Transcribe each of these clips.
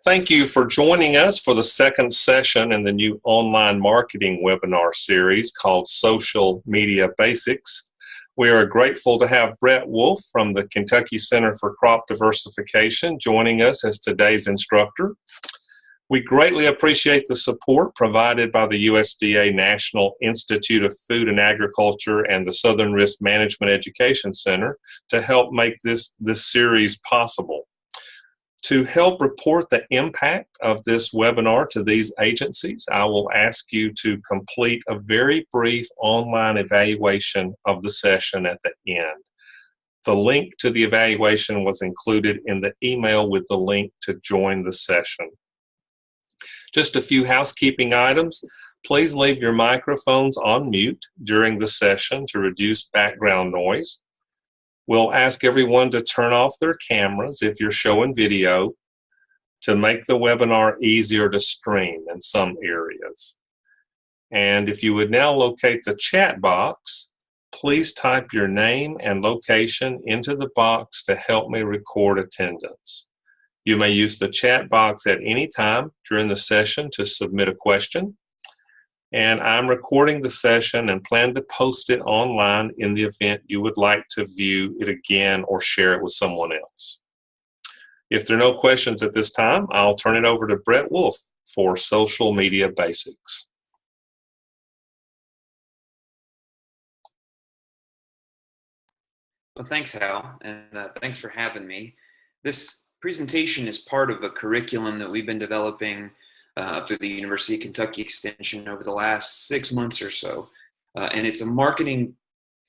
Thank you for joining us for the second session in the new online marketing webinar series called Social Media Basics. We are grateful to have Brett Wolf from the Kentucky Center for Crop Diversification joining us as today's instructor. We greatly appreciate the support provided by the USDA National Institute of Food and Agriculture and the Southern Risk Management Education Center to help make this series possible. To help report the impact of this webinar to these agencies, I will ask you to complete a very brief online evaluation of the session at the end. The link to the evaluation was included in the email with the link to join the session. Just a few housekeeping items. Please leave your microphones on mute during the session to reduce background noise. We'll ask everyone to turn off their cameras if you're showing video to make the webinar easier to stream in some areas. And if you would now locate the chat box, please type your name and location into the box to help me record attendance. You may use the chat box at any time during the session to submit a question. And I'm recording the session and plan to post it online in the event you would like to view it again or share it with someone else. If there are no questions at this time, I'll turn it over to Brett Wolf for Social Media Basics. Well, thanks, Hal, and thanks for having me. This presentation is part of a curriculum that we've been developing through the University of Kentucky Extension over the last 6 months or so, and it's a marketing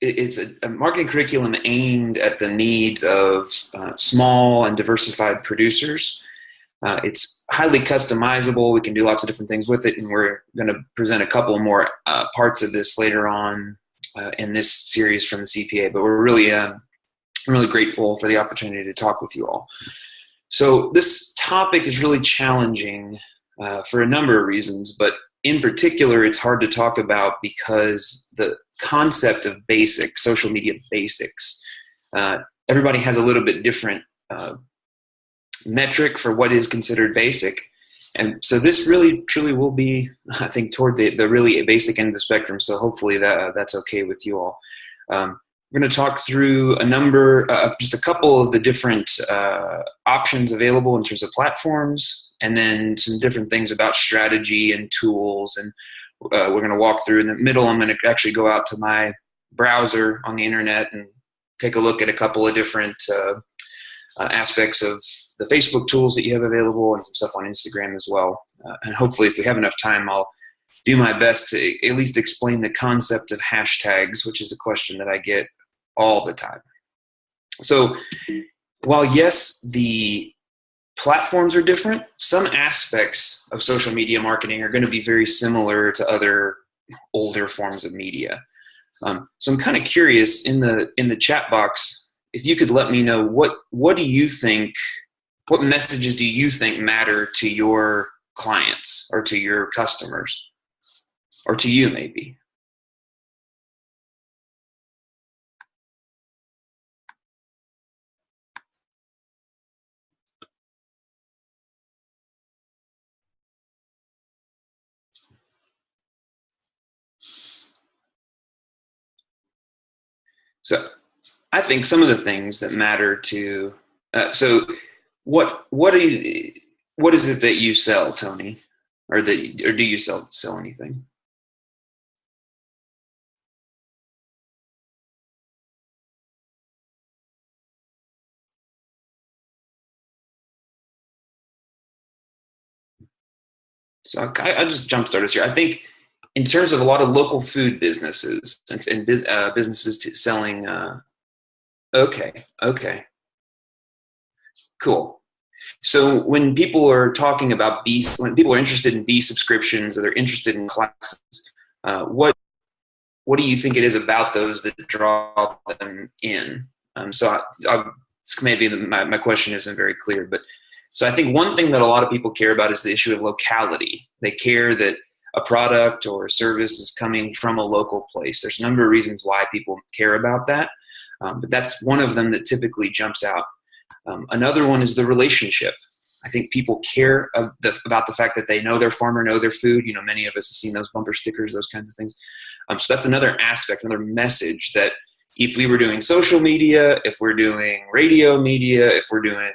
curriculum aimed at the needs of small and diversified producers. It's highly customizable. We can do lots of different things with it, and we're going to present a couple more parts of this later on in this series from the CPA. But we're really grateful for the opportunity to talk with you all. So this topic is really challenging for a number of reasons, but in particular, it's hard to talk about because the concept of basics, social media basics, everybody has a little bit different metric for what is considered basic. And so this really, truly will be, I think, toward the really basic end of the spectrum. So hopefully that's okay with you all. We're going to talk through just a couple of the different options available in terms of platforms, and then some different things about strategy and tools. And we're going to walk through. In the middle, I'm going to actually go out to my browser on the internet and take a look at a couple of different aspects of the Facebook tools that you have available and some stuff on Instagram as well. And hopefully, if we have enough time, I'll do my best to at least explain the concept of hashtags, which is a question that I get all the time. So while yes, the platforms are different, some aspects of social media marketing are going to be very similar to other older forms of media. So I'm kind of curious in the chat box, if you could let me know what do you think, what messages do you think matter to your clients or to your customers or to you maybe? So I think some of the things that matter to, so what is it that you sell, Tony? Or do you sell anything? So I just jump started here. I think in terms of a lot of local food businesses and businesses selling, okay, cool. So when people are talking about when people are interested in bee subscriptions or they're interested in classes, what do you think it is about those that draw them in? So maybe my question isn't very clear, but so I think one thing that a lot of people care about is the issue of locality. They care that a product or a service is coming from a local place. There's a number of reasons why people care about that, but that's one of them that typically jumps out. Another one is the relationship. I think people care about the fact that they know their farmer, know their food. You know, many of us have seen those bumper stickers, those kinds of things. So that's another aspect, another message that if we were doing social media, if we're doing radio media, if we're doing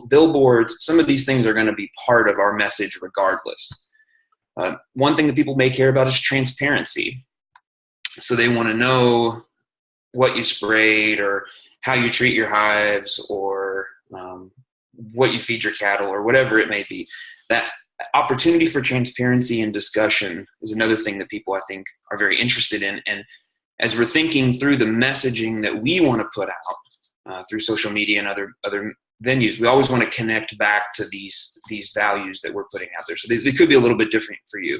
billboards, some of these things are going to be part of our message regardless. One thing that people may care about is transparency. So they want to know what you sprayed or how you treat your hives or what you feed your cattle or whatever it may be. That opportunity for transparency and discussion is another thing that people, I think, are very interested in. And as we're thinking through the messaging that we want to put out through social media and other venues, we always want to connect back to these values that we're putting out there. So they could be a little bit different for you.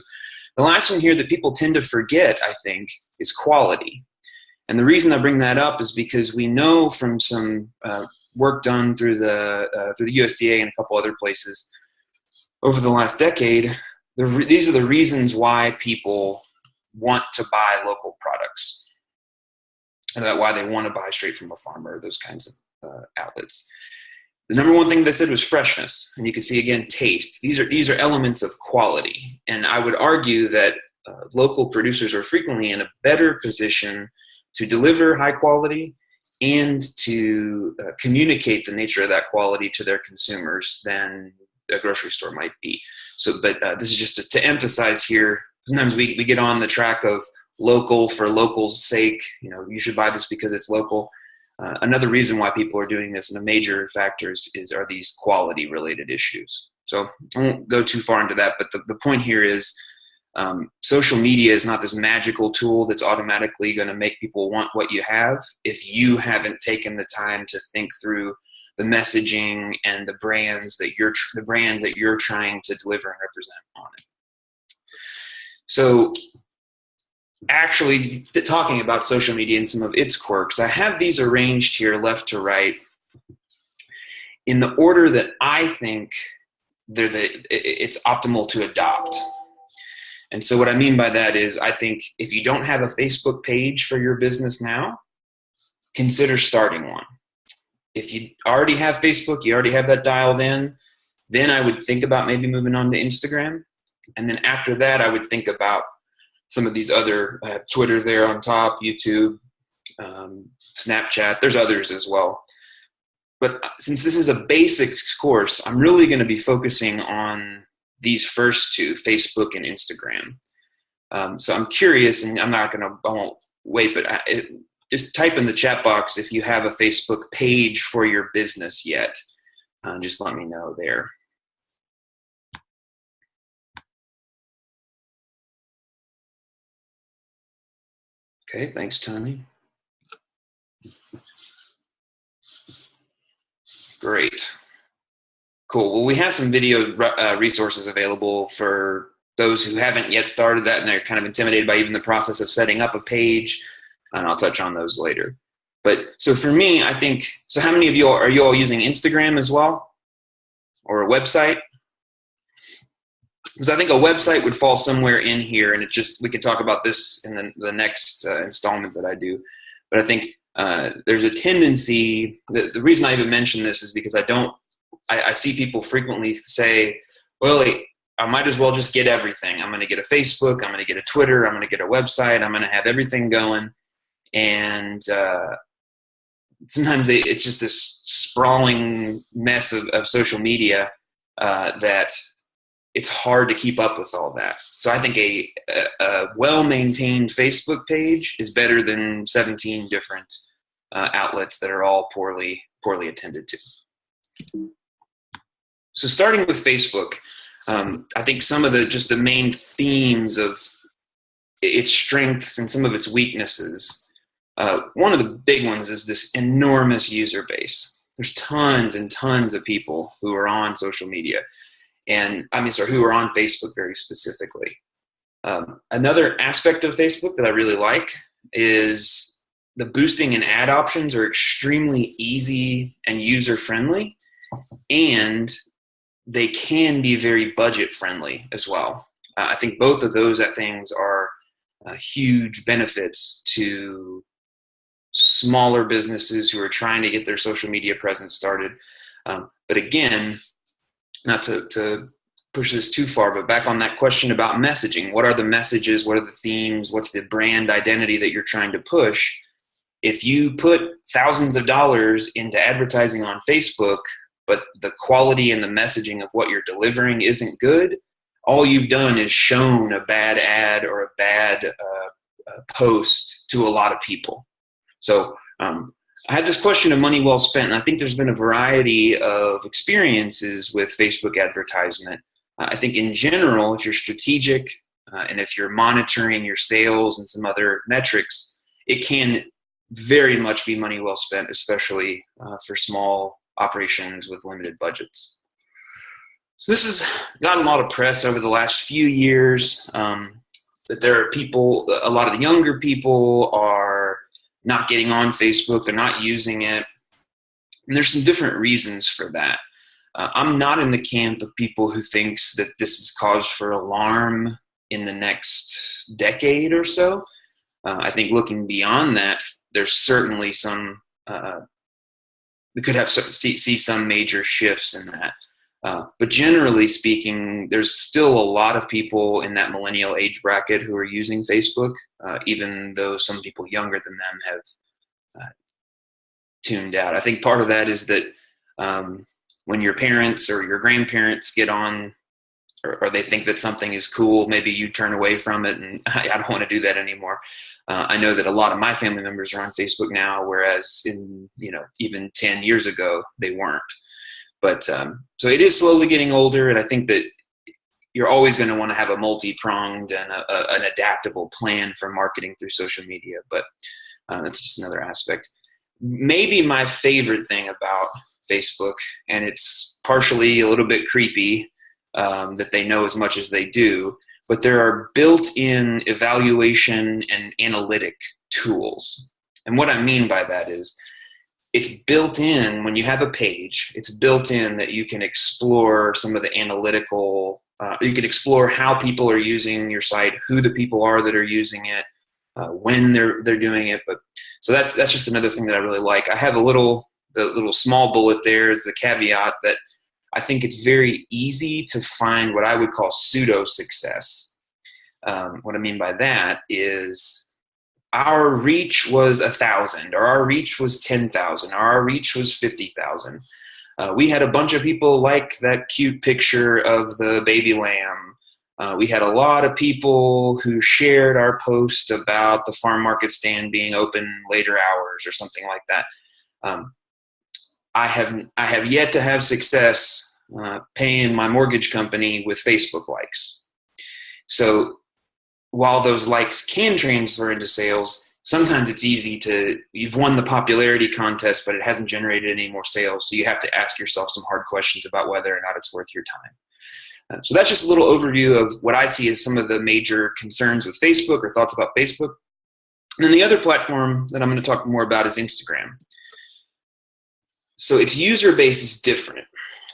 The last one here that people tend to forget, I think, is quality. And the reason I bring that up is because we know from some work done through the USDA and a couple other places over the last decade, these are the reasons why people want to buy local products, and why they want to buy straight from a farmer, those kinds of outlets. The number one thing they said was freshness, and you can see again taste. These are elements of quality, and I would argue that local producers are frequently in a better position to deliver high quality and to communicate the nature of that quality to their consumers than a grocery store might be. So, but this is just to emphasize here. Sometimes we get on the track of local for local's sake. You know, you should buy this because it's local. Another reason why people are doing this, and a major factor are these quality related issues. So I won't go too far into that, but the point here is social media is not this magical tool that's automatically going to make people want what you have if you haven't taken the time to think through the messaging and the brand that you're trying to deliver and represent on it. So actually talking about social media and some of its quirks, I have these arranged here left to right in the order that I think it's optimal to adopt. And so what I mean by that is, I think if you don't have a Facebook page for your business now, consider starting one. If you already have Facebook, you already have that dialed in, then I would think about maybe moving on to Instagram. And then after that, I would think about some of these other, I have Twitter there on top, YouTube, Snapchat, there's others as well. But since this is a basics course, I'm really going to be focusing on these first two, Facebook and Instagram. So I'm curious, and I won't wait, but just type in the chat box if you have a Facebook page for your business yet. Just let me know there. Okay, thanks, Tony. Great. Cool. Well, we have some video resources available for those who haven't yet started that and they're kind of intimidated by even the process of setting up a page, and I'll touch on those later. But so for me, I think, so how many of you are you all using Instagram as well, or a website? Because I think a website would fall somewhere in here, and we could talk about this in the next installment that I do. But I think there's a tendency, the reason I even mention this is because I see people frequently say, well, I might as well just get everything. I'm going to get a Facebook, I'm going to get a Twitter, I'm going to get a website, I'm going to have everything going. And sometimes it's just this sprawling mess of social media that it's hard to keep up with all that. So I think a well-maintained Facebook page is better than 17 different outlets that are all poorly attended to. So starting with Facebook, I think some of the main themes of its strengths and some of its weaknesses. One of the big ones is this enormous user base. There's tons and tons of people who are on social media, who are on Facebook very specifically. Another aspect of Facebook that I really like is the boosting and ad options are extremely easy and user-friendly, and they can be very budget-friendly as well. I think both of those things are huge benefits to smaller businesses who are trying to get their social media presence started. But again, not to push this too far, but back on that question about messaging, what are the messages? What are the themes? What's the brand identity that you're trying to push? If you put thousands of dollars into advertising on Facebook, but the quality and the messaging of what you're delivering isn't good, all you've done is shown a bad ad or a bad post to a lot of people. So I had this question of money well spent, and I think there's been a variety of experiences with Facebook advertisement. I think in general, if you're strategic and if you're monitoring your sales and some other metrics, it can very much be money well spent, especially for small operations with limited budgets. So this has gotten a lot of press over the last few years, that there are people, a lot of the younger people are not getting on Facebook, they're not using it. And there's some different reasons for that. I'm not in the camp of people who thinks that this is cause for alarm in the next decade or so. I think looking beyond that, there's certainly some, we could see some major shifts in that. But generally speaking, there's still a lot of people in that millennial age bracket who are using Facebook, even though some people younger than them have tuned out. I think part of that is that when your parents or your grandparents get on, or they think that something is cool, maybe you turn away from it, and I don't want to do that anymore. I know that a lot of my family members are on Facebook now, whereas in even 10 years ago they weren't. But so it is slowly getting older, and I think that you're always going to want to have a multi-pronged and an adaptable plan for marketing through social media. But that's just another aspect. Maybe my favorite thing about Facebook, and it's partially a little bit creepy that they know as much as they do, but there are built-in evaluation and analytic tools. And what I mean by that is, it's built in when you have a page, it's built in that you can explore some of the analytical, you can explore how people are using your site, who the people are that are using it, when they're doing it. But so that's just another thing that I really like. I have the little small bullet there is the caveat that I think it's very easy to find what I would call pseudo success. What I mean by that is, our reach was 1,000, or our reach was 10,000, or our reach was 50,000. We had a bunch of people like that cute picture of the baby lamb. We had a lot of people who shared our post about the farm market stand being open later hours or something like that. I have yet to have success paying my mortgage company with Facebook likes. So while those likes can transfer into sales, sometimes it's easy you've won the popularity contest, but it hasn't generated any more sales. So you have to ask yourself some hard questions about whether or not it's worth your time. So that's just a little overview of what I see as some of the major concerns with Facebook or thoughts about Facebook. And then the other platform that I'm going to talk more about is Instagram. So its user base is different.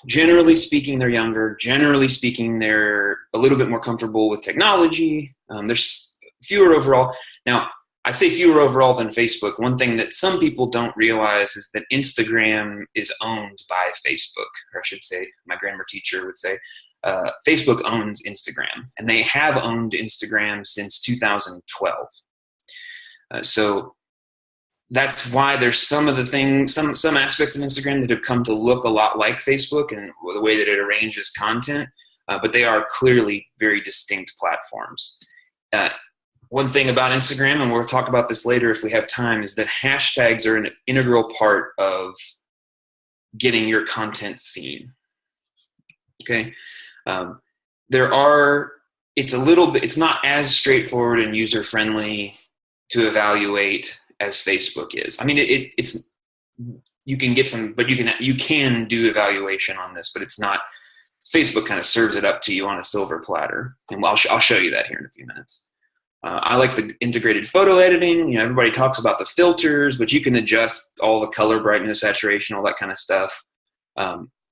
Generally speaking, they're younger. Generally speaking, they're a little bit more comfortable with technology. There's fewer overall. Now, I say fewer overall than Facebook. One thing that some people don't realize is that Instagram is owned by Facebook, or I should say, my grammar teacher would say, Facebook owns Instagram, and they have owned Instagram since 2012. So that's why there's some of the things, some aspects of Instagram that have come to look a lot like Facebook and the way that it arranges content, but they are clearly very distinct platforms. One thing about Instagram, and we'll talk about this later if we have time, is that hashtags are an integral part of getting your content seen. Okay, it's not as straightforward and user friendly to evaluate as Facebook is. I mean, it's you can get some, but you can do evaluation on this, but it's not. Facebook kind of serves it up to you on a silver platter, and I'll show you that here in a few minutes. I like the integrated photo editing. Everybody talks about the filters, but you can adjust all the color, brightness, saturation, all that kind of stuff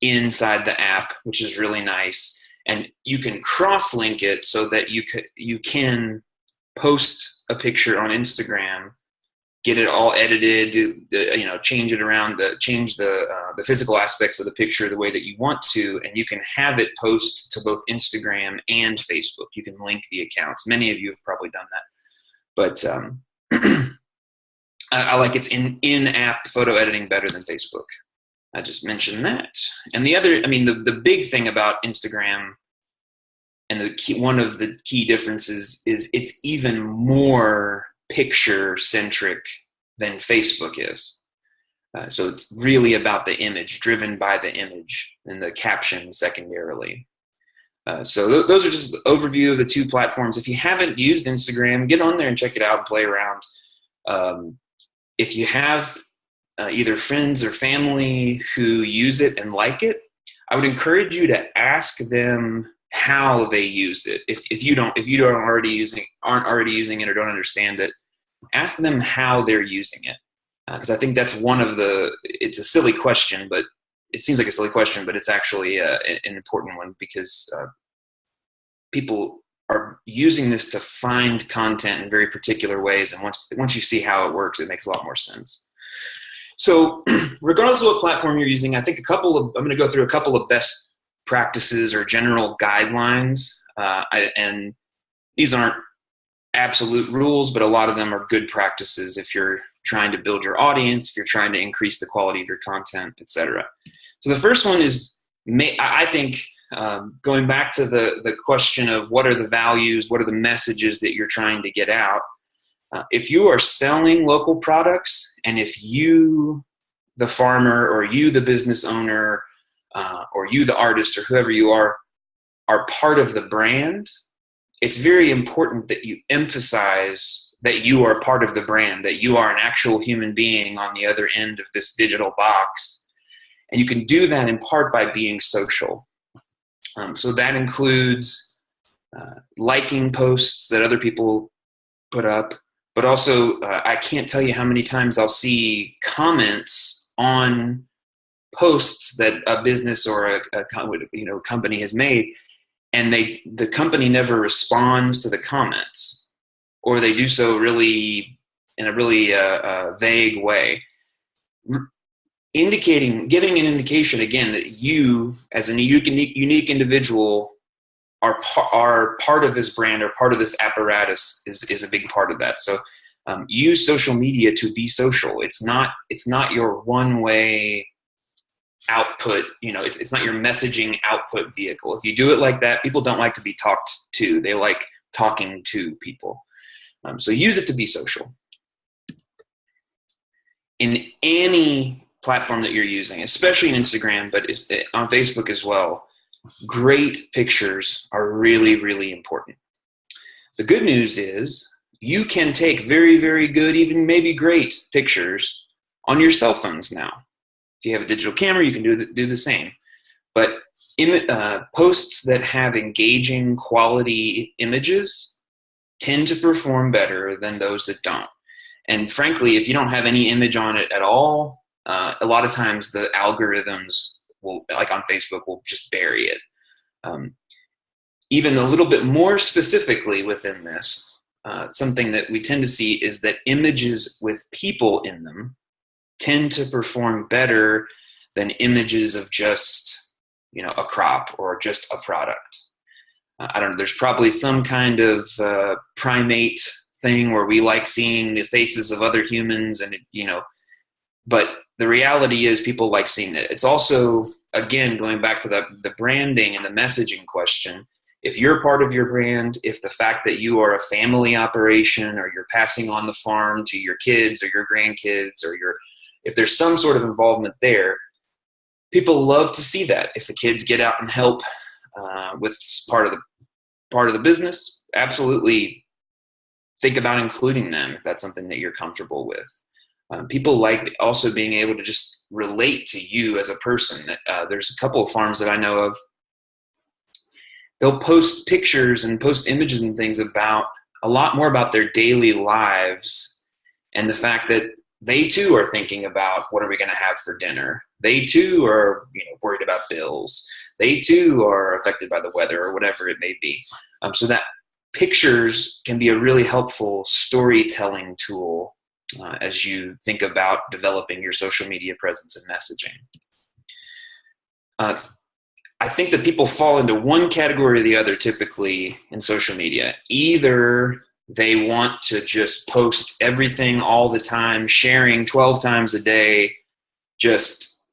inside the app, which is really nice. And you can cross-link it so that you can post a picture on Instagram get it all edited, change it around, change the physical aspects of the picture the way that you want to, and you can have it post to both Instagram and Facebook. You can link the accounts. Many of you have probably done that, but I like its in-app photo editing better than Facebook. I just mentioned that. And the big thing about Instagram, and one of the key differences is it's even more picture-centric than Facebook is. So it's really about the image, driven by the image, and the caption secondarily. So those are just the overview of the two platforms. If you haven't used Instagram, get on there and check it out and play around. If you have either friends or family who use it and like it, I would encourage you to ask them how they use it. If you aren't already using it or don't understand it, ask them how they're using it. Because I think that's it's a silly question, but it seems like a silly question, but it's actually an important one, because people are using this to find content in very particular ways. And once you see how it works, it makes a lot more sense. So regardless of what platform you're using, I think I'm going to go through a couple of best practices or general guidelines. And these aren't absolute rules, but a lot of them are good practices if you're trying to build your audience, if you're trying to increase the quality of your content, etc. So the first one is, I think, going back to the question of what are the values, what are the messages that you're trying to get out. If you are selling local products, and if you, the farmer, or you, the business owner, or you, the artist, or whoever you are part of the brand, it's very important that you emphasize that you are part of the brand, that you are an actual human being on the other end of this digital box. And you can do that in part by being social. So that includes liking posts that other people put up, but also I can't tell you how many times I'll see comments on posts that a business or a company has made, and the company never responds to the comments, or they do so in a really vague way, giving an indication again that you, as a unique individual, are part of this brand, or part of this apparatus is a big part of that. So use social media to be social. It's not your one-way output. It's not your messaging output vehicle. If you do it like that, people don't like to be talked to. They like talking to people. So use it to be social. In any platform that you're using, especially in Instagram, but on Facebook as well, great pictures are really, really important. The good news is you can take very, very good, even maybe great pictures on your cell phones now. If you have a digital camera, you can do the same. But posts that have engaging quality images tend to perform better than those that don't. And frankly, if you don't have any image on it at all, a lot of times the algorithms will, like on Facebook, will just bury it. Even a little bit more specifically within this, something that we tend to see is that images with people in them tend to perform better than images of just, a crop or just a product. I don't know, there's probably some kind of primate thing where we like seeing the faces of other humans, and but the reality is people like seeing it. It's also, again, going back to the branding and the messaging question. If you're part of your brand, if the fact that you are a family operation, or you're passing on the farm to your kids or your grandkids, or if there's some sort of involvement there, people love to see that. If the kids get out and help with part of the business, absolutely think about including them if that's something that you're comfortable with. People like also being able to just relate to you as a person. There's a couple of farms that I know of. They'll post pictures and post images and things about a lot more about their daily lives, and the fact that they too are thinking about, what are we going to have for dinner? They too are worried about bills. They too are affected by the weather, or whatever it may be. So that pictures can be a really helpful storytelling tool as you think about developing your social media presence and messaging. I think that people fall into one category or the other typically in social media. Either they want to just post everything all the time, sharing 12 times a day, just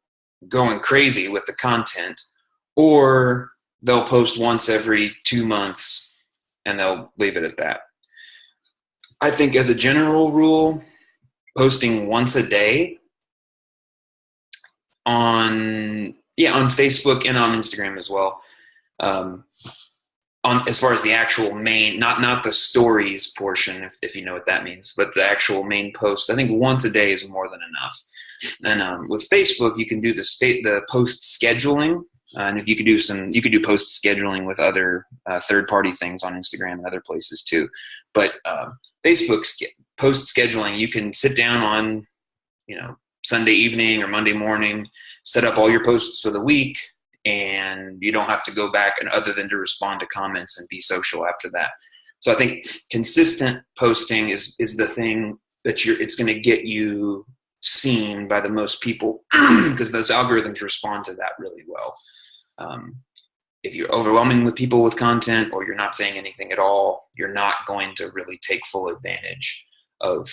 going crazy with the content, or they'll post once every 2 months and they'll leave it at that. I think as a general rule, posting once a day on Facebook and on Instagram as well. On as far as the actual main, not the stories portion, if you know what that means, but the actual main post, I think once a day is more than enough. And with Facebook, you can do the post scheduling, and if you could do post scheduling with other third-party things on Instagram and other places too. But Facebook post scheduling, you can sit down on, Sunday evening or Monday morning, set up all your posts for the week, and you don't have to go back and other than to respond to comments and be social after that. So I think consistent posting is the thing that it's going to get you seen by the most people because those algorithms respond to that really well. If you're overwhelming with people with content or you're not saying anything at all, you're not going to really take full advantage of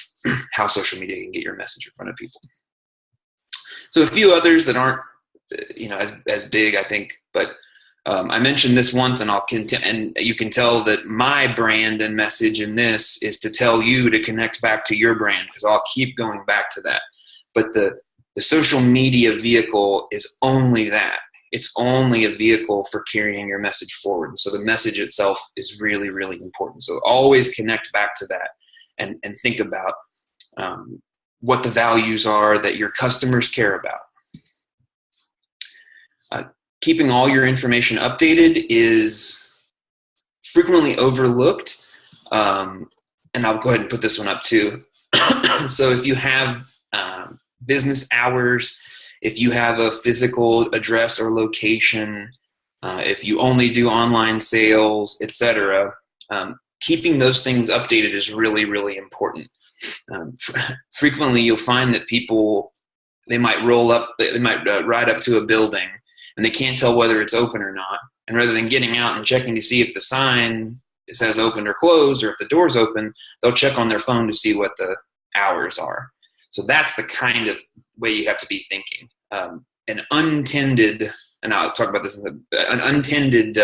how social media can get your message in front of people. So a few others that aren't, as big, I think, but I mentioned this once, and and you can tell that my brand and message in this is to tell you to connect back to your brand, because I'll keep going back to that. But the social media vehicle is only that. It's only a vehicle for carrying your message forward. So the message itself is really, really important. So always connect back to that and think about what the values are that your customers care about. Keeping all your information updated is frequently overlooked. And I'll go ahead and put this one up too. So if you have business hours, if you have a physical address or location, if you only do online sales, etc., keeping those things updated is really, really important. Frequently, you'll find that people, they might ride up to a building and they can't tell whether it's open or not. And rather than getting out and checking to see if the sign says open or closed, or if the door's open, they'll check on their phone to see what the hours are. So that's the kind of way you have to be thinking. An untended, and I'll talk about this, an untended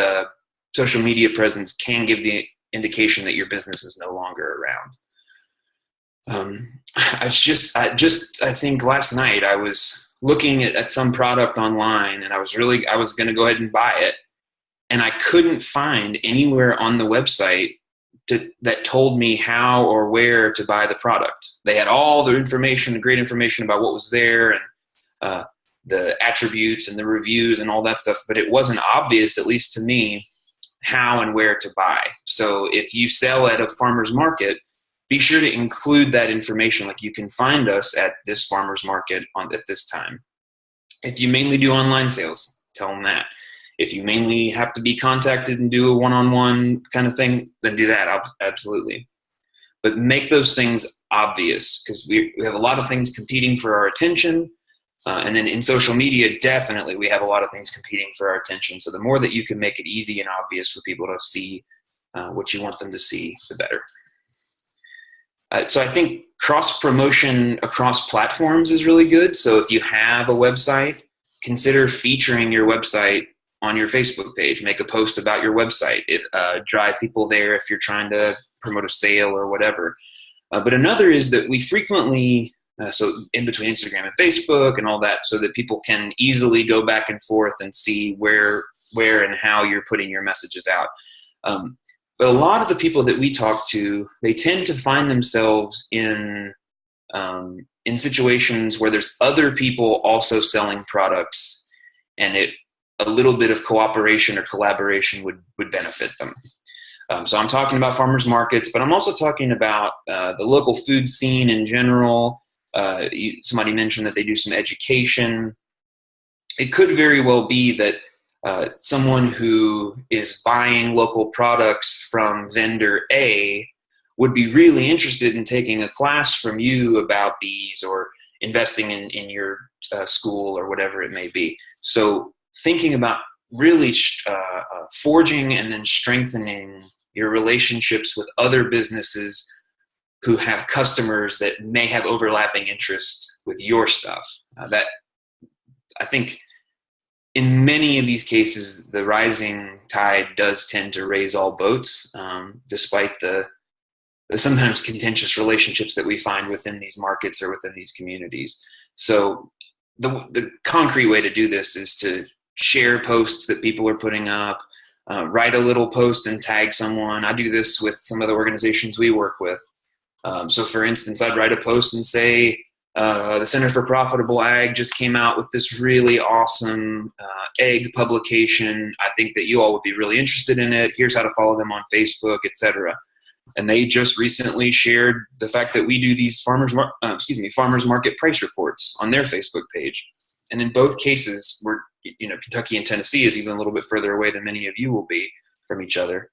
social media presence can give the indication that your business is no longer around. I think last night I was looking at some product online, and I was going to go ahead and buy it, and I couldn't find anywhere on the website that told me how or where to buy the product. They had all the information, great information about what was there, and the attributes and the reviews and all that stuff, but it wasn't obvious, at least to me, how and where to buy. So if you sell at a farmer's market, be sure to include that information. Like, you can find us at this farmer's market at this time. If you mainly do online sales, tell them that. If you mainly have to be contacted and do a one-on-one kind of thing, then do that, absolutely. But make those things obvious, because we have a lot of things competing for our attention. And then in social media, definitely we have a lot of things competing for our attention. So the more that you can make it easy and obvious for people to see what you want them to see, the better. So I think cross-promotion across platforms is really good. So if you have a website, consider featuring your website on your Facebook page. Make a post about your website. Drive people there if you're trying to promote a sale or whatever. But another is that we frequently, so in between Instagram and Facebook and all that, so that people can easily go back and forth and see where and how you're putting your messages out. But a lot of the people that we talk to, they tend to find themselves in situations where there's other people also selling products, and a little bit of cooperation or collaboration would benefit them. So I'm talking about farmers markets, but I'm also talking about the local food scene in general. Somebody mentioned that they do some education. It could very well be that someone who is buying local products from vendor A would be really interested in taking a class from you about these, or investing in your school or whatever it may be. So thinking about really forging and then strengthening your relationships with other businesses who have customers that may have overlapping interests with your stuff. That, I think, in many of these cases, the rising tide does tend to raise all boats, despite the sometimes contentious relationships that we find within these markets or within these communities. So the concrete way to do this is to share posts that people are putting up, write a little post and tag someone. I do this with some of the organizations we work with. So for instance, I'd write a post and say, the Center for Profitable Ag just came out with this really awesome egg publication. I think that you all would be really interested in it. Here's how to follow them on Facebook, etc. And they just recently shared the fact that we do these farmers market price reports on their Facebook page. And in both cases, Kentucky and Tennessee is even a little bit further away than many of you will be from each other.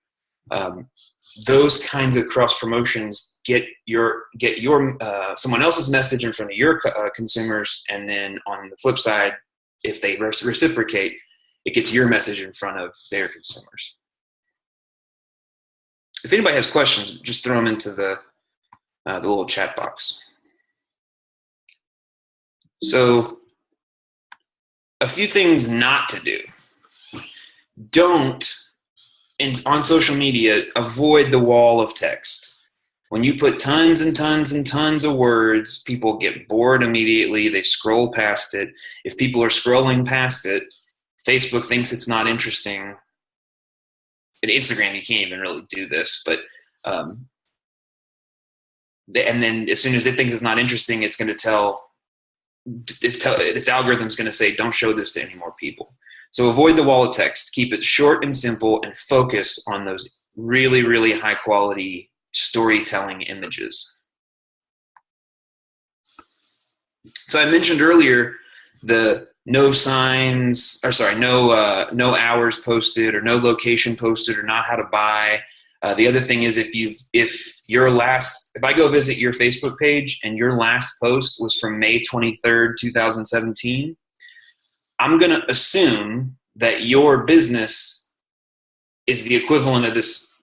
Those kinds of cross promotions get your someone else's message in front of your consumers, and then on the flip side, if they reciprocate, it gets your message in front of their consumers. If anybody has questions, just throw them into the little chat box. So, a few things not to do. Don't, on social media, avoid the wall of text. When you put tons and tons and tons of words, people get bored immediately. They scroll past it. If people are scrolling past it, Facebook thinks it's not interesting. At Instagram, you can't even really do this, but and then as soon as it thinks it's not interesting, it's going to its algorithm's going to say, don't show this to any more people. So avoid the wall of text. Keep it short and simple, and focus on those really, really high quality storytelling images. So I mentioned earlier the no hours posted, or no location posted, or not how to buy. The other thing is, if I go visit your Facebook page and your last post was from May 23rd, 2017, I'm going to assume that your business is the equivalent of this,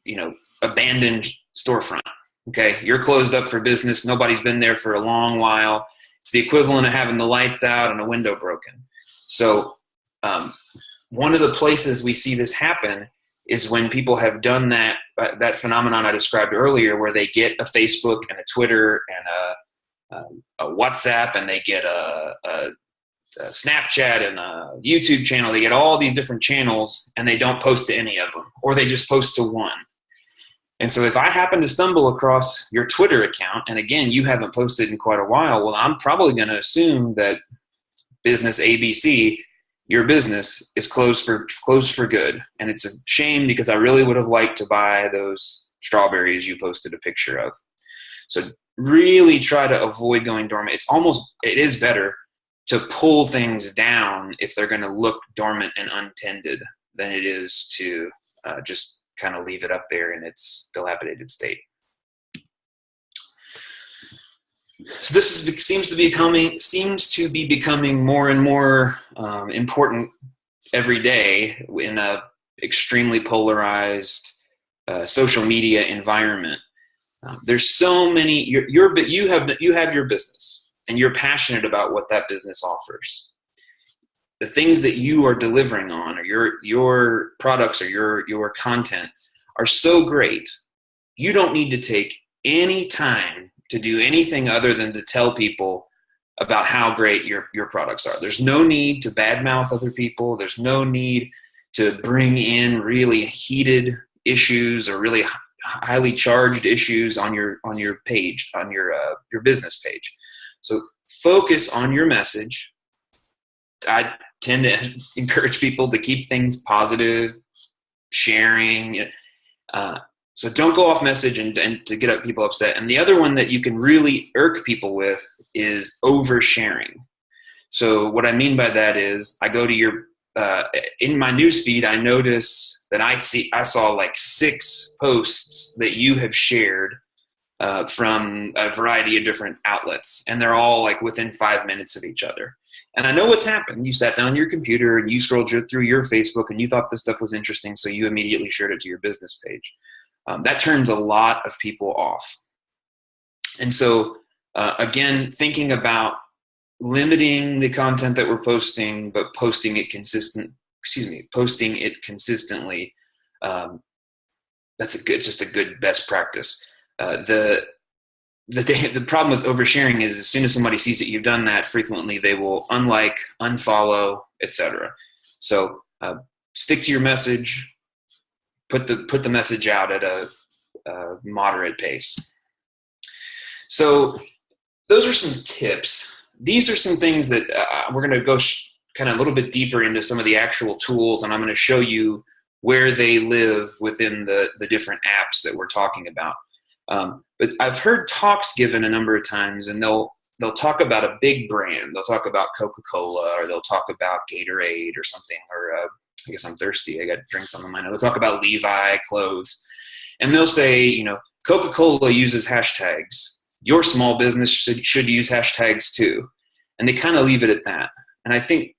abandoned storefront. Okay. You're closed up for business. Nobody's been there for a long while. It's the equivalent of having the lights out and a window broken. So one of the places we see this happen is when people have done that phenomenon I described earlier, where they get a Facebook and a Twitter and a WhatsApp, and they get a Snapchat and a YouTube channel. They get all these different channels, and they don't post to any of them, or they just post to one. And so if I happen to stumble across your Twitter account, and again, you haven't posted in quite a while, well, I'm probably going to assume that business ABC, your business, is closed for good. And it's a shame, because I really would have liked to buy those strawberries you posted a picture of. So really try to avoid going dormant. It is better to pull things down if they're going to look dormant and untended than it is to just kind of leave it up there in its dilapidated state. So this seems to be becoming more and more important every day in a extremely polarized social media environment. There's so many. You have your business, and you're passionate about what that business offers. The things that you are delivering on, or your products, or your content, are so great. You don't need to take any time to do anything other than to tell people about how great your products are. There's no need to badmouth other people. There's no need to bring in really heated issues or really highly charged issues on your page, on your business page. So focus on your message. I tend to encourage people to keep things positive, sharing. So don't go off message and to get people upset. And the other one that you can really irk people with is oversharing. So what I mean by that is, I go to your in my newsfeed, I notice that I saw like 6 posts that you have shared from a variety of different outlets, and they're all like within 5 minutes of each other. And I know what's happened. You sat down on your computer and you scrolled through your Facebook and you thought this stuff was interesting, so you immediately shared it to your business page. That turns a lot of people off. And so, again, thinking about limiting the content that we're posting, but posting it consistently. That's just a good best practice. The problem with oversharing is as soon as somebody sees that you've done that frequently, they will unlike, unfollow, etc. So stick to your message. Put the message out at a moderate pace. So those are some tips. These are some things that we're going to go kind of a little bit deeper into some of the actual tools, and I'm going to show you where they live within the different apps that we're talking about. But I've heard talks given a number of times, and they'll talk about a big brand. They'll talk about Coca-Cola, or they'll talk about Gatorade or something, or I guess I'm thirsty. I got drinks on my mind. They'll talk about Levi clothes, and they'll say, Coca-Cola uses hashtags. Your small business should use hashtags too. And they kind of leave it at that. And I think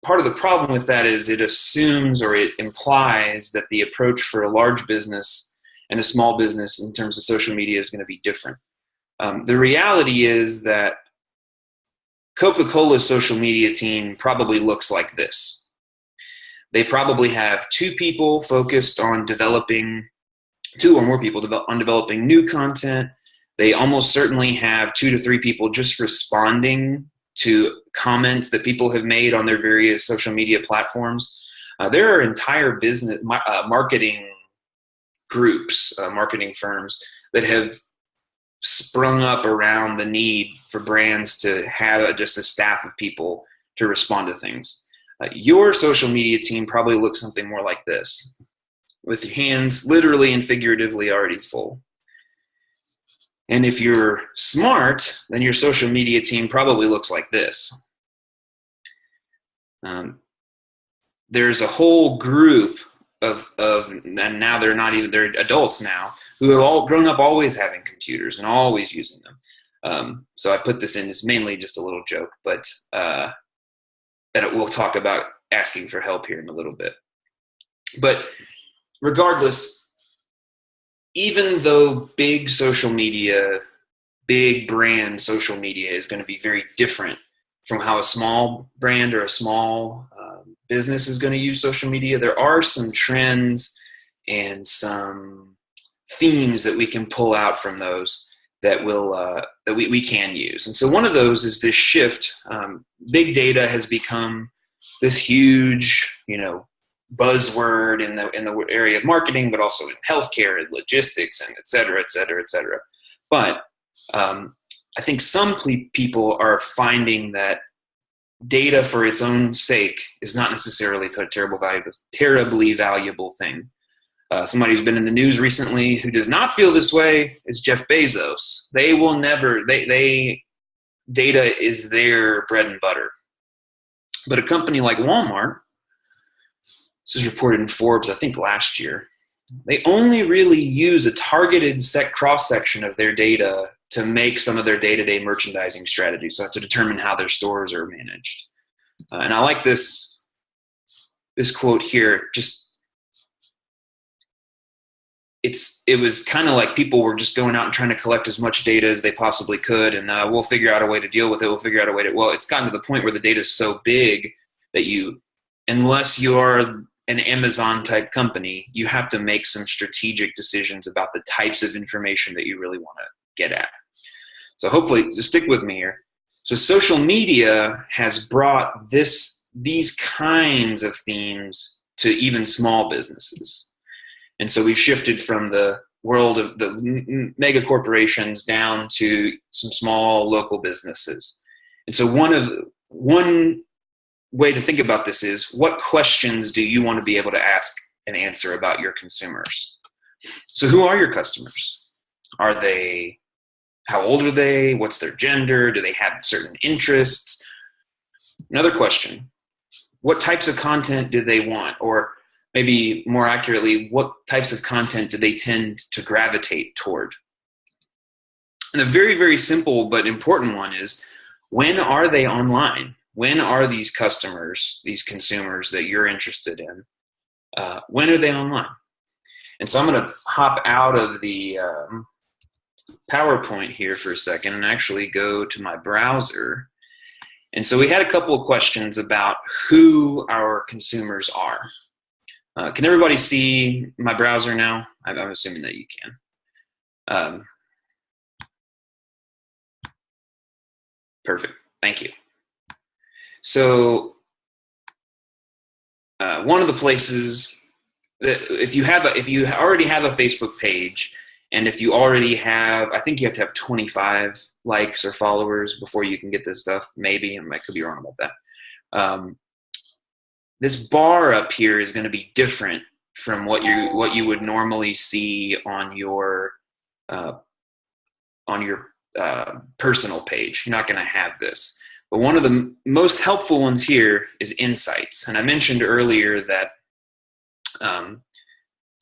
part of the problem with that is it assumes or it implies that the approach for a large business and a small business in terms of social media is going to be different. The reality is that Coca-Cola's social media team probably looks like this. They probably have 2 people focused on developing, 2 or more people on developing new content. They almost certainly have 2 to 3 people just responding to comments that people have made on their various social media platforms. There are entire business marketing groups, marketing firms that have sprung up around the need for brands to have just a staff of people to respond to things. Your social media team probably looks something more like this, with your hands literally and figuratively already full. And if you're smart, then your social media team probably looks like this. There's a whole group of and now they're adults now, who have all grown up always having computers and always using them. So I put this in as mainly just a little joke, but we'll talk about asking for help here in a little bit. But regardless, even though big brand social media is going to be very different from how a small brand or a small business is going to use social media, there are some trends and some themes that we can pull out from those that we can use. And so one of those is this shift. Big data has become this huge, buzzword in the area of marketing, but also in healthcare and logistics and et cetera, et cetera, et cetera. But I think some people are finding that data for its own sake is not necessarily a terribly valuable thing. Somebody who's been in the news recently who does not feel this way is Jeff Bezos. They will never, data is their bread and butter. But a company like Walmart, this was reported in Forbes, I think last year, they only really use a targeted cross-section of their data to make some of their day-to-day merchandising strategies, so to determine how their stores are managed. And I like this quote here. It was kind of like people were just going out and trying to collect as much data as they possibly could, and we'll figure out a way to deal with it. We'll figure out a way to, well, it's gotten to the point where the data is so big that unless you are an Amazon type company, you have to make some strategic decisions about the types of information that you really want to get at. So hopefully, just stick with me here. So social media has brought these kinds of themes to even small businesses. And so we've shifted from the world of the mega corporations down to some small local businesses. And so one way to think about this is, what questions do you want to be able to ask and answer about your consumers? So who are your customers? How old are they? What's their gender? Do they have certain interests? Another question, what types of content do they want? Or maybe more accurately, what types of content do they tend to gravitate toward? And the very, very simple but important one is, when are they online? When are these customers, these consumers that you're interested in, when are they online? And so I'm going to hop out of the PowerPoint here for a second and actually go to my browser. And so we had a couple of questions about who our consumers are. Can everybody see my browser now? I'm assuming that you can. Perfect. Thank you. So one of the places that if you already have a Facebook page, and if you already have, I think you have to have 25 likes or followers before you can get this stuff. Maybe, I could be wrong about that. This bar up here is going to be different from what you would normally see on your personal page. You're not going to have this. But one of the most helpful ones here is insights. And I mentioned earlier that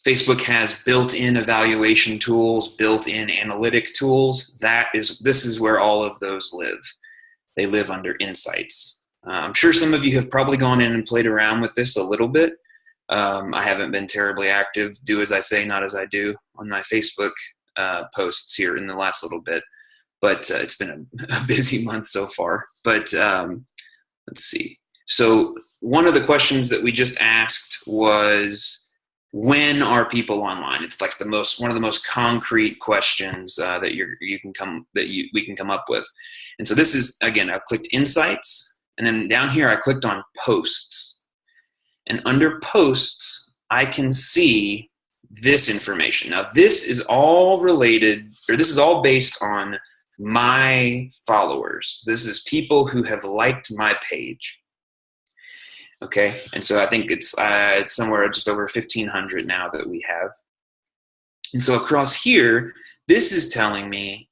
Facebook has built-in evaluation tools, built-in analytic tools. This is where all of those live. They live under insights. I'm sure some of you have probably gone in and played around with this a little bit. I haven't been terribly active. Do as I say, not as I do on my Facebook posts here in the last little bit. But it's been a busy month so far. But let's see. So one of the questions that we just asked was, when are people online? It's like one of the most concrete questions that we can come up with. And so this is, again, I clicked insights, and then down here I clicked on posts. And under posts, I can see this information. Now this is all related, or this is all based on my followers. This is people who have liked my page. Okay, and so I think it's somewhere just over 1,500 now that we have. And so across here, this is telling me,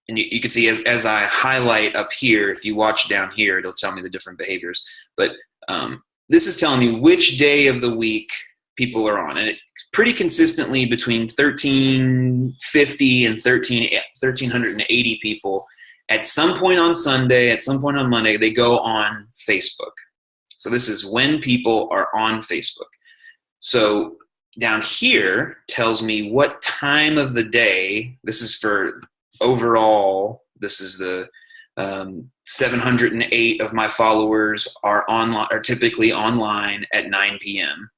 and you can see as I highlight up here, if you watch down here, it'll tell me the different behaviors. But this is telling me which day of the week people are on. And it's pretty consistently between 1,350 and 1,380 people. At some point on Sunday, at some point on Monday, they go on Facebook. So this is when people are on Facebook. So down here tells me what time of the day. This is for overall. This is the 708 of my followers are typically online at 9 p.m.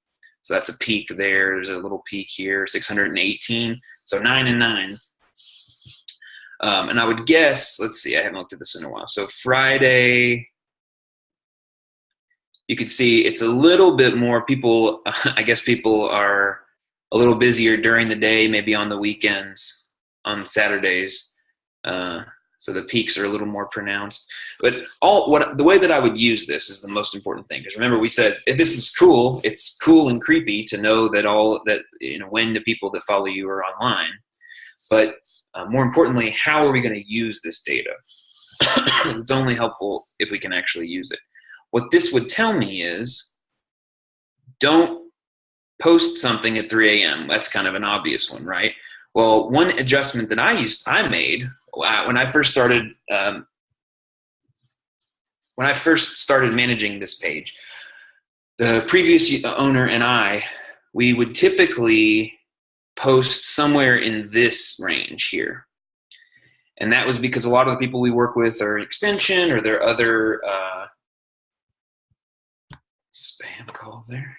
So that's a peak there. There's a little peak here, 618. So 9 and 9. And I would guess, let's see, I haven't looked at this in a while. So Friday, you could see it's a little bit more people. I guess people are a little busier during the day, maybe on the weekends, on Saturdays. So the peaks are a little more pronounced. But the way that I would use this is the most important thing. Because remember, we said if this is cool, it's cool and creepy to know that when the people that follow you are online. But more importantly, how are we going to use this data? Because it's only helpful if we can actually use it. What this would tell me is, don't post something at 3 a.m. That's kind of an obvious one, right? Well, one adjustment that I made when I first started managing this page, the previous owner and we would typically post somewhere in this range here. And that was because a lot of the people we work with are an extension, or they're other spam call there.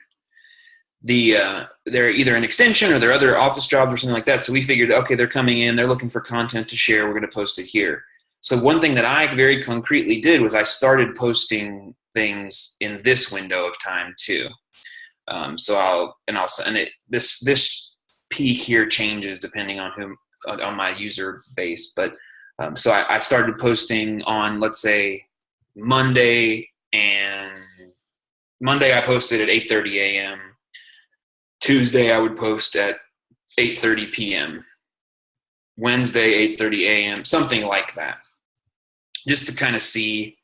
They're either an extension or they're other office jobs or something like that. So we figured, okay, they're coming in, they're looking for content to share, we're going to post it here. So one thing that I very concretely did was I started posting things in this window of time too. This peak here changes depending on on my user base. But so I started posting on, let's say, Monday I posted at 8:30 a.m. Tuesday I would post at 8:30 p.m. Wednesday 8:30 a.m. something like that, just to kind of see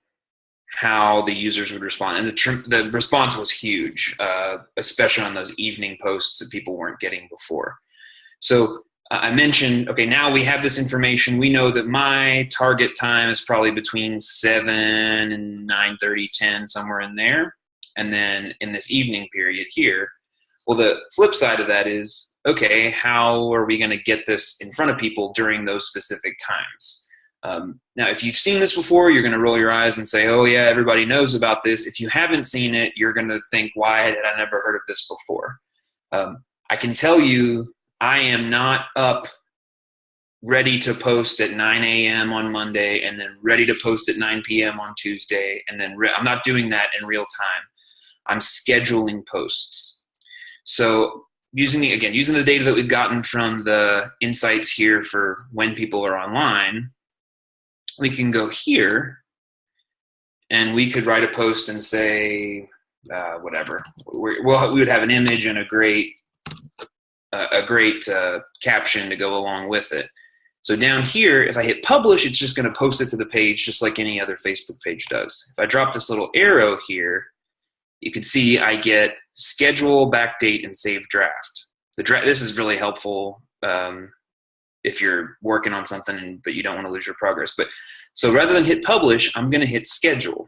how the users would respond. And the response was huge, especially on those evening posts that people weren't getting before. So I mentioned, okay, now we have this information. We know that my target time is probably between 7 and 9:30, 10, somewhere in there. And then in this evening period here, well, the flip side of that is, okay, how are we going to get this in front of people during those specific times? Now, if you've seen this before, you're going to roll your eyes and say, oh, yeah, everybody knows about this. If you haven't seen it, you're going to think, why had I never heard of this before? I can tell you, I am not up ready to post at 9 a.m. on Monday and then ready to post at 9 p.m. on Tuesday. And then I'm not doing that in real time. I'm scheduling posts. So using the data that we've gotten from the insights here for when people are online, we can go here and we could write a post and say, whatever. We would have an image and a great caption to go along with it. So down here, if I hit publish, it's just going to post it to the page just like any other Facebook page does. If I drop this little arrow here, you can see I get schedule, backdate, and save draft. This is really helpful if you're working on something but you don't want to lose your progress. But so rather than hit publish, I'm going to hit schedule.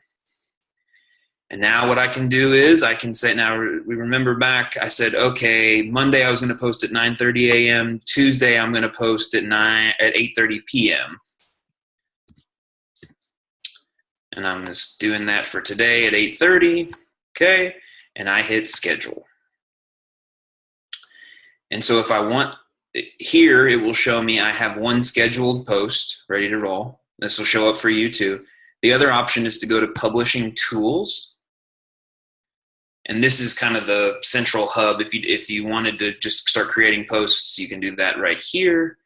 And now what I can do is I can say, now we remember back, I said, okay, Monday I was going to post at 9:30 a.m. Tuesday I'm going to post at 8:30 p.m. And I'm just doing that for today at 8:30. Okay. And I hit schedule. And so if I want here, it will show me I have one scheduled post ready to roll. This will show up for you too. The other option is to go to publishing tools. And this is kind of the central hub. If you wanted to just start creating posts, you can do that right here.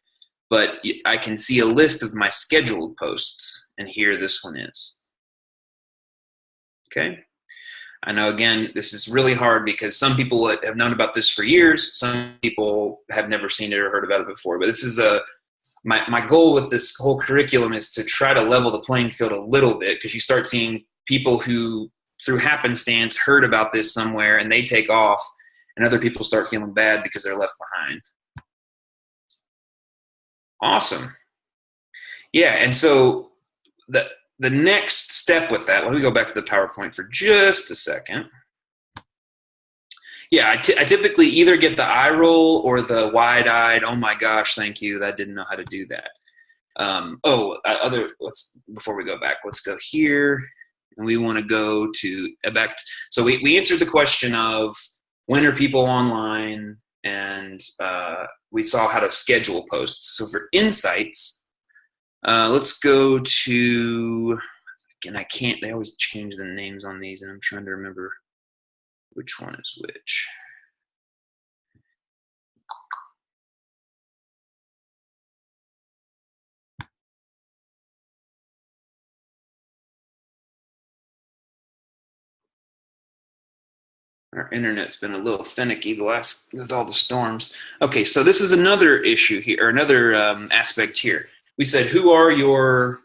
But I can see a list of my scheduled posts, and here this one is. Okay. I know, again, this is really hard because some people have known about this for years. Some people have never seen it or heard about it before. But this is my goal with this whole curriculum is to try to level the playing field a little bit, because you start seeing people who, through happenstance, heard about this somewhere and they take off, and other people start feeling bad because they're left behind. Awesome. Yeah, and so the next step with that, let me go back to the PowerPoint for just a second. Yeah, I typically either get the eye roll or the wide-eyed, oh my gosh, thank you, I didn't know how to do that. Before we go back, let's go here. And we want to go to back. So we answered the question of when are people online, and we saw how to schedule posts. So for insights, let's go to, again, they always change the names on these and I'm trying to remember which one is which. Our internet's been a little finicky with all the storms. Okay, so this is another issue here, or another aspect here. We said, who are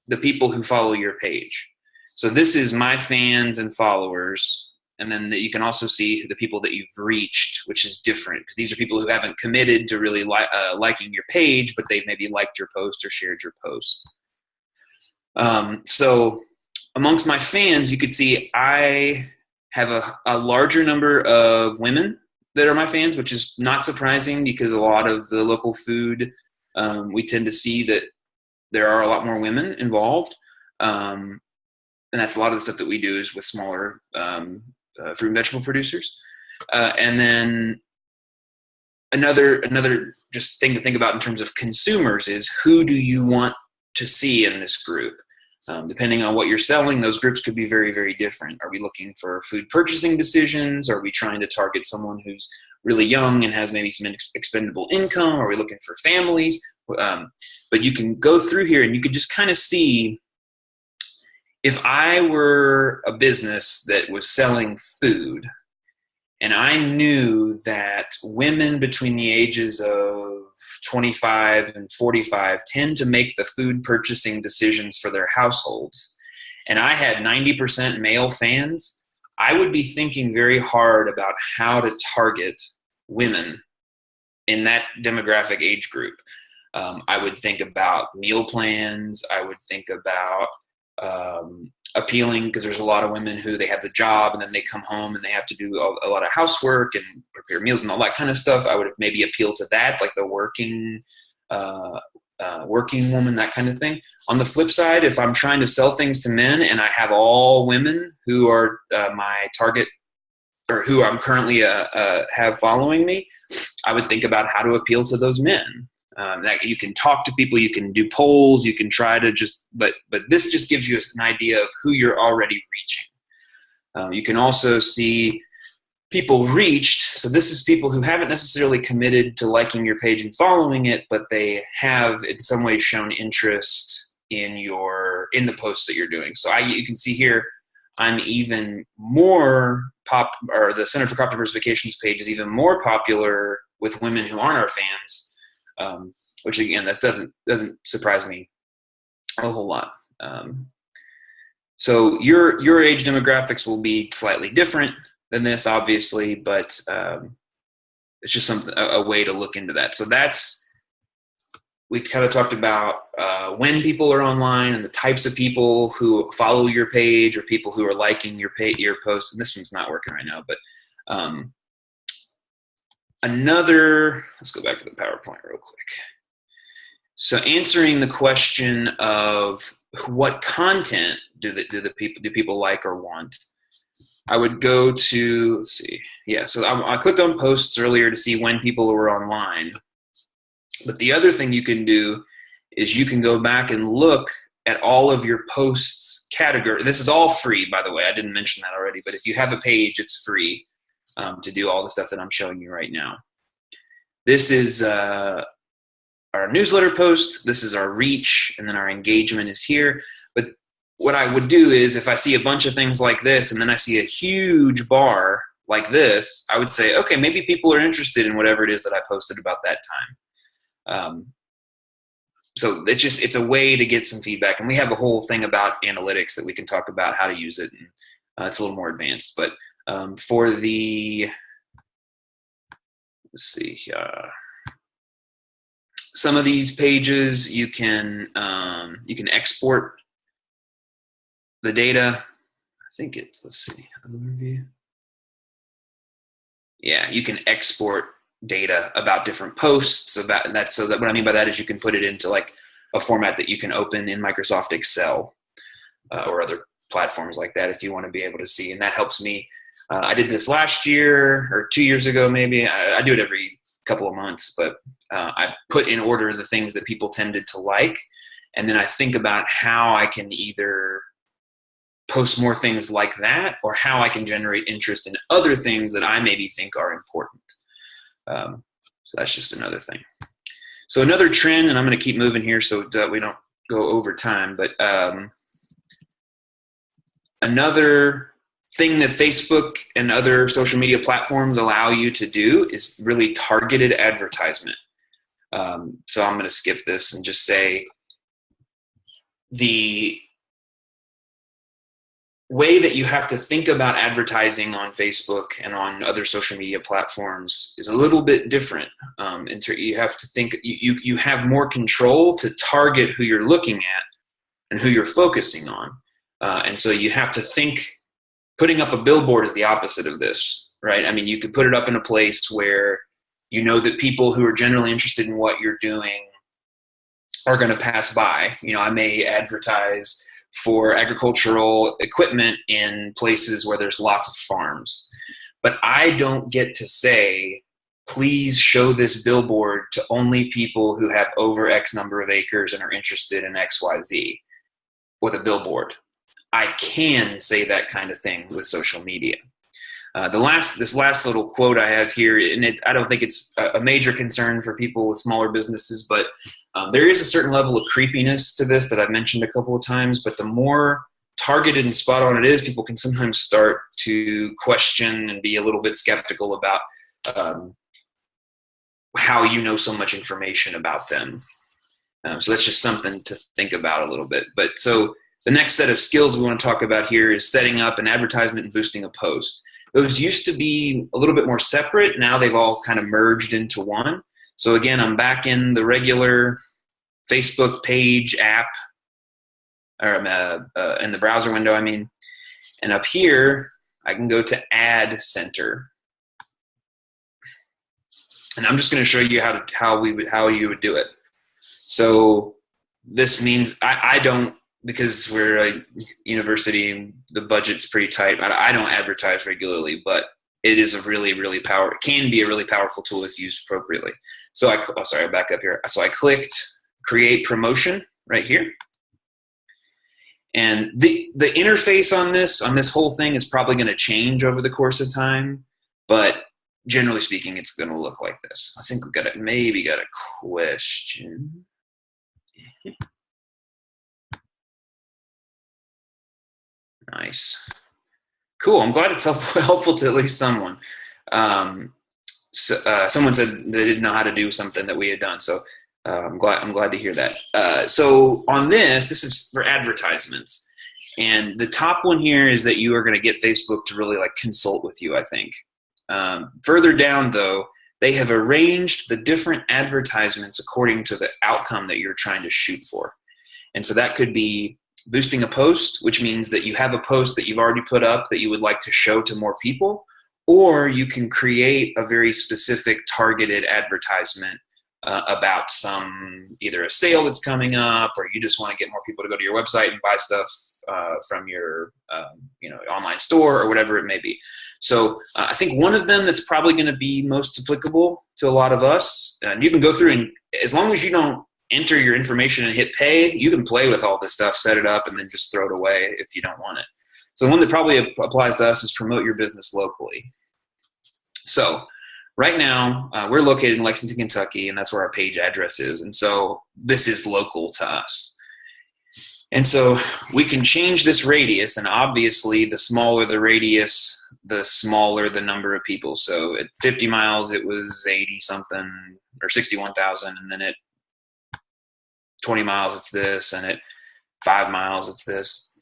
the people who follow your page? So this is my fans and followers, and then you can also see the people that you've reached, which is different, because these are people who haven't committed to really liking your page, but they've maybe liked your post or shared your post. So amongst my fans, you could see I have a larger number of women that are my fans, which is not surprising because a lot of the local food, we tend to see that there are a lot more women involved. And that's a lot of the stuff that we do is with smaller fruit and vegetable producers. And then another just thing to think about in terms of consumers is, who do you want to see in this group? Depending on what you're selling, those groups could be very, very different. Are we looking for food purchasing decisions? Are we trying to target someone who's really young and has maybe some expendable income? Are we looking for families? But you can go through here and you could just kind of see, if I were a business that was selling food and I knew that women between the ages of 25 and 45 tend to make the food purchasing decisions for their households, and I had 90% male fans, I would be thinking very hard about how to target women in that demographic age group, I would think about meal plans. I would think about appealing, because there's a lot of women who they have the job and then they come home and they have to do a lot of housework and prepare meals and all that kind of stuff. I would maybe appeal to that, like the working woman, that kind of thing. On the flip side, if I'm trying to sell things to men and I have all women who are my target, or who I'm currently have following me, I would think about how to appeal to those men. That you can talk to people, you can do polls, you can try to but this just gives you an idea of who you're already reaching. You can also see people reached. So this is people who haven't necessarily committed to liking your page and following it, but they have in some way shown interest in the posts that you're doing. So you can see here, I'm even more or the Center for Crop Diversification's page is even more popular with women who aren't our fans. Which again, that doesn't surprise me a whole lot. So your age demographics will be slightly different than this, obviously, but it's just a way to look into that. So we've kind of talked about when people are online and the types of people who follow your page or people who are liking your posts. And this one's not working right now, but let's go back to the PowerPoint real quick. So answering the question of what content do people like or want, I would go to, let's see. Yeah, so I clicked on posts earlier to see when people were online. But the other thing you can do is you can go back and look at all of your posts category. This is all free, by the way. I didn't mention that already, but if you have a page, it's free to do all the stuff that I'm showing you right now. This is our newsletter post. This is our reach, and then our engagement is here. But what I would do is if I see a bunch of things like this and then I see a huge bar like this, I would say, okay, maybe people are interested in whatever it is that I posted about that time. So it's a way to get some feedback. And we have a whole thing about analytics that we can talk about how to use it. And, it's a little more advanced. But for the, let's see, some of these pages you can export the data. I think it's, let's see, overview. Yeah, you can export data about different posts about that. So that what I mean by that is you can put it into like a format that you can open in Microsoft Excel or other platforms like that if you want to be able to see. And that helps me. I did this last year or 2 years ago, maybe. I do it every couple of months, but I've put in order the things that people tended to like. And then I think about how I can either post more things like that or how I can generate interest in other things that I maybe think are important. So that's just another thing. So another trend, and I'm going to keep moving here so that we don't go over time, but another thing that Facebook and other social media platforms allow you to do is really targeted advertisement. So I'm going to skip this and just say the way that you have to think about advertising on Facebook and on other social media platforms is a little bit different. You have to think, you have more control to target who you're looking at and who you're focusing on. And so you have to think, putting up a billboard is the opposite of this, right? I mean, you could put it up in a place where you know that people who are generally interested in what you're doing are going to pass by. You know, I may advertise for agricultural equipment in places where there's lots of farms. But I don't get to say, please show this billboard to only people who have over X number of acres and are interested in XYZ with a billboard. I can say that kind of thing with social media. This last little quote I have here, and I don't think it's a major concern for people with smaller businesses, but there is a certain level of creepiness to this that I've mentioned a couple of times, but the more targeted and spot on it is, people can sometimes start to question and be a little bit skeptical about how you know so much information about them. So that's just something to think about a little bit. But so the next set of skills we want to talk about here is setting up an advertisement and boosting a post. Those used to be a little bit more separate. Now they've all kind of merged into one. So again, I'm back in the regular Facebook page app, or in the browser window, I mean. And up here, I can go to Ad Center. And I'm just going to show you how you would do it. So this means I don't, because we're a university, the budget's pretty tight. I don't advertise regularly, but it is a really, really can be a really powerful tool if used appropriately. So I'll back up here. So I clicked Create Promotion right here. And the interface on this whole thing is probably going to change over the course of time, but generally speaking, it's going to look like this. I think we've maybe got a question. Nice. Cool. I'm glad it's helpful to at least someone. Someone said they didn't know how to do something that we had done. So I'm glad to hear that. So on this is for advertisements. And the top one here is that you are going to get Facebook to really like consult with you, I think. Further down, though, they have arranged the different advertisements according to the outcome that you're trying to shoot for. And so that could be boosting a post, which means that you have a post that you've already put up that you would like to show to more people, or you can create a very specific targeted advertisement about either a sale that's coming up, or you just want to get more people to go to your website and buy stuff from your online store or whatever it may be. So I think one of them that's probably going to be most applicable to a lot of us, and you can go through and as long as you don't enter your information and hit pay, you can play with all this stuff, set it up, and then just throw it away if you don't want it. So the one that probably applies to us is promote your business locally. So right now, we're located in Lexington, Kentucky, and that's where our page address is. And so this is local to us. And so we can change this radius, and obviously the smaller the radius, the smaller the number of people. So at 50 miles, it was 80-something or 61,000, and then at 20 miles, it's this, and at 5 miles, it's this.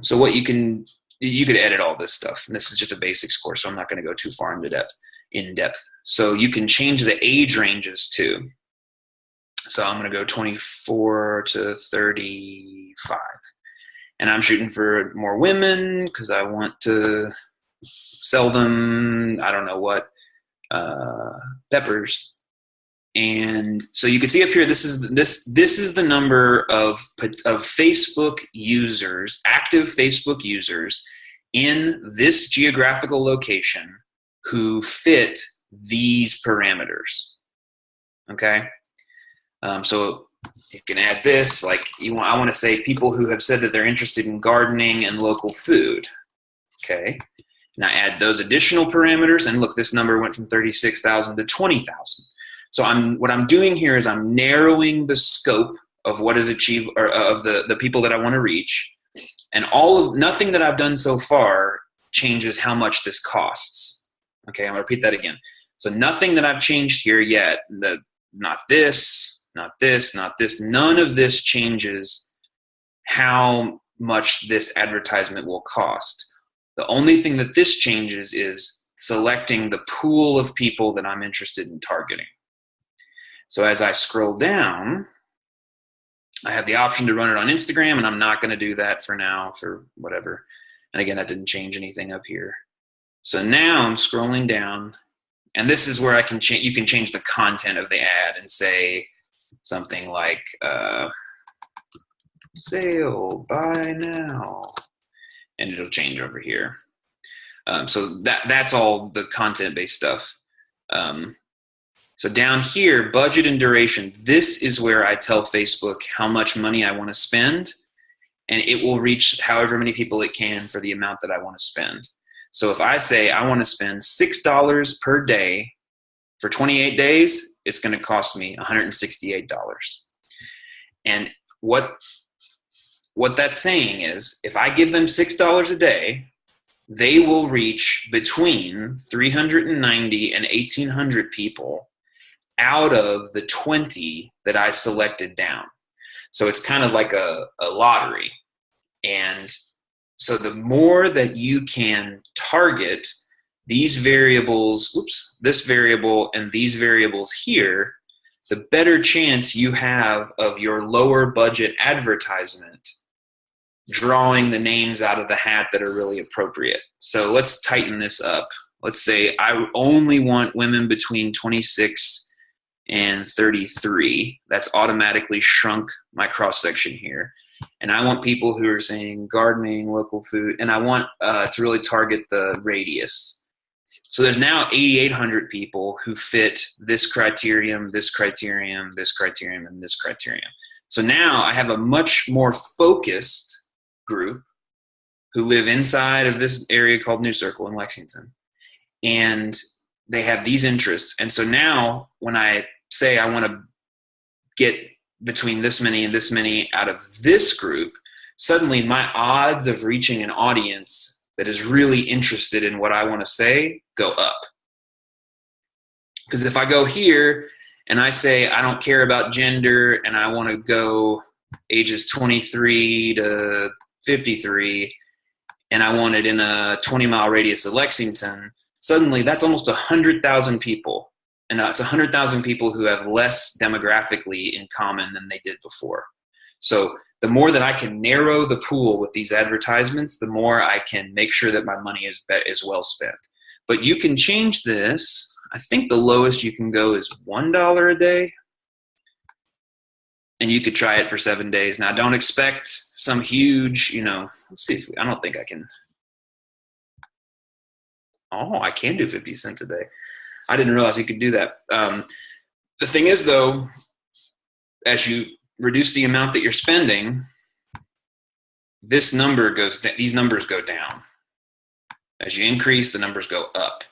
So what you could edit all this stuff, and this is just a basics course, so I'm not going to go too far in depth. So you can change the age ranges too. So I'm going to go 24 to 35, and I'm shooting for more women because I want to sell them, I don't know what, peppers. And so you can see up here, this is the number of Facebook users, active Facebook users in this geographical location who fit these parameters. Okay, so you can add this, like I want to say people who have said that they're interested in gardening and local food. Okay, now add those additional parameters, and look, this number went from 36,000 to 20,000. So what I'm doing here is I'm narrowing the scope of what is achieved, or of the people that I want to reach, and nothing that I've done so far changes how much this costs. Okay, I'm gonna repeat that again. So nothing that I've changed here yet. Not this, not this, not this. None of this changes how much this advertisement will cost. The only thing that this changes is selecting the pool of people that I'm interested in targeting. So as I scroll down, I have the option to run it on Instagram, and I'm not going to do that for now, for whatever. And again, that didn't change anything up here. So now I'm scrolling down, and this is where you can change the content of the ad and say something like, sale, buy now, and it'll change over here. So that's all the content-based stuff. So down here, budget and duration, this is where I tell Facebook how much money I want to spend, and it will reach however many people it can for the amount that I want to spend. So if I say I want to spend $6 per day for 28 days, it's going to cost me $168. And what that's saying is if I give them $6 a day, they will reach between 390 and 1,800 people out of the 20 that I selected down. So it's kind of like a lottery. And so the more that you can target these variables, this variable and these variables here, the better chance you have of your lower budget advertisement drawing the names out of the hat that are really appropriate. So let's tighten this up. Let's say I only want women between 26 and 33. That's automatically shrunk my cross-section here. And I want people who are saying gardening, local food, and I want to really target the radius. So there's now 8,800 people who fit this criterion, this criterion, this criterion, and this criterion. So now I have a much more focused group who live inside of this area called New Circle in Lexington. And they have these interests. And so now when I say I want to get between this many and this many out of this group, suddenly my odds of reaching an audience that is really interested in what I want to say go up. Because if I go here and I say I don't care about gender and I want to go ages 23 to 53 and I want it in a 20-mile radius of Lexington, suddenly that's almost 100,000 people. And it's 100,000 people who have less demographically in common than they did before. So the more that I can narrow the pool with these advertisements, the more I can make sure that my money is well spent. But you can change this. I think the lowest you can go is $1 a day. And you could try it for 7 days. Now, don't expect some huge, let's see I don't think I can. Oh, I can do 50 cents a day. I didn't realize you could do that. The thing is, though, as you reduce the amount that you're spending, these numbers go down. As you increase, the numbers go up.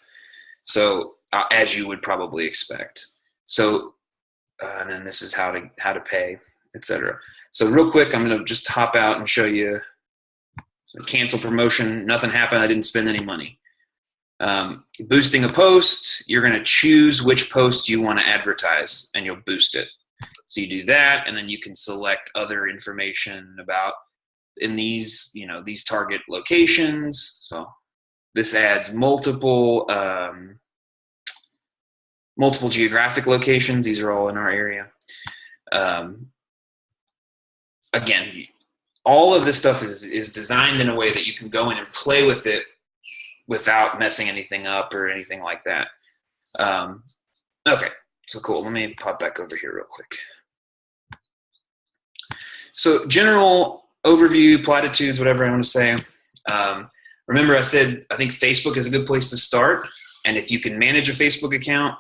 So as you would probably expect. So and then this is how to pay, etc. So real quick, I'm going to just hop out and show you. Cancel promotion. Nothing happened. I didn't spend any money. Boosting a post, you're going to choose which post you want to advertise and you'll boost it. So you do that, and then you can select other information about in these target locations. So this adds multiple geographic locations. These are all in our area. Again, all of this stuff is designed in a way that you can go in and play with it without messing anything up or anything like that. Okay, so cool. Let me pop back over here real quick. So general overview, platitudes, whatever I want to say. Remember I said I think Facebook is a good place to start. And if you can manage a Facebook account,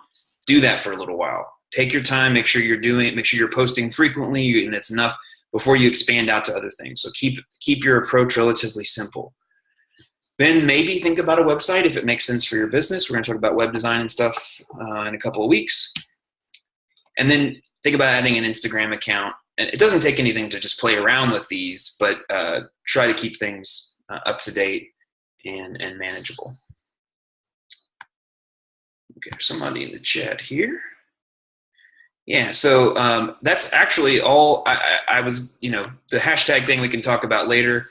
do that for a little while. Take your time, make sure you're posting frequently, and it's enough before you expand out to other things. So keep your approach relatively simple. Then maybe think about a website if it makes sense for your business. We're going to talk about web design and stuff in a couple of weeks. And then think about adding an Instagram account. And it doesn't take anything to just play around with these, but try to keep things up to date and manageable. Okay, there's somebody in the chat here. Yeah, so that's actually all. I was, the hashtag thing we can talk about later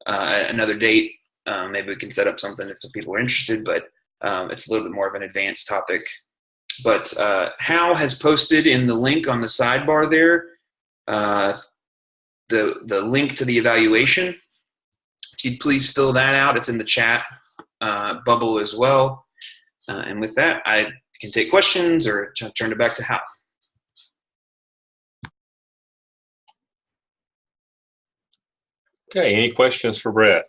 at another date. Maybe we can set up something if some people are interested, but it's a little bit more of an advanced topic. But Hal has posted in the link on the sidebar there the link to the evaluation. If you'd please fill that out, it's in the chat bubble as well. And with that, I can take questions or turn it back to Hal. Okay, any questions for Brett?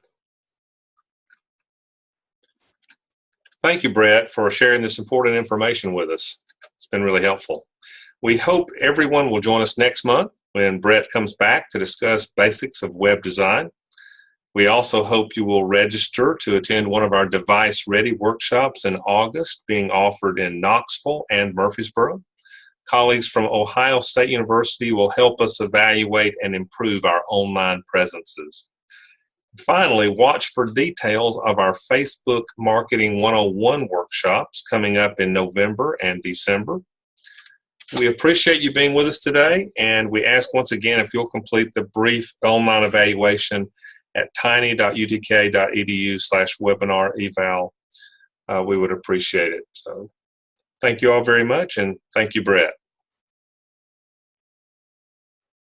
Thank you, Brett, for sharing this important information with us. It's been really helpful. We hope everyone will join us next month when Brett comes back to discuss basics of web design. We also hope you will register to attend one of our Device Ready workshops in August, being offered in Knoxville and Murfreesboro. Colleagues from Ohio State University will help us evaluate and improve our online presences. Finally, watch for details of our Facebook Marketing 101 workshops coming up in November and December. We appreciate you being with us today, and we ask once again if you'll complete the brief online evaluation at tiny.utk.edu/webinar-eval. We would appreciate it. So thank you all very much, and thank you, Brett.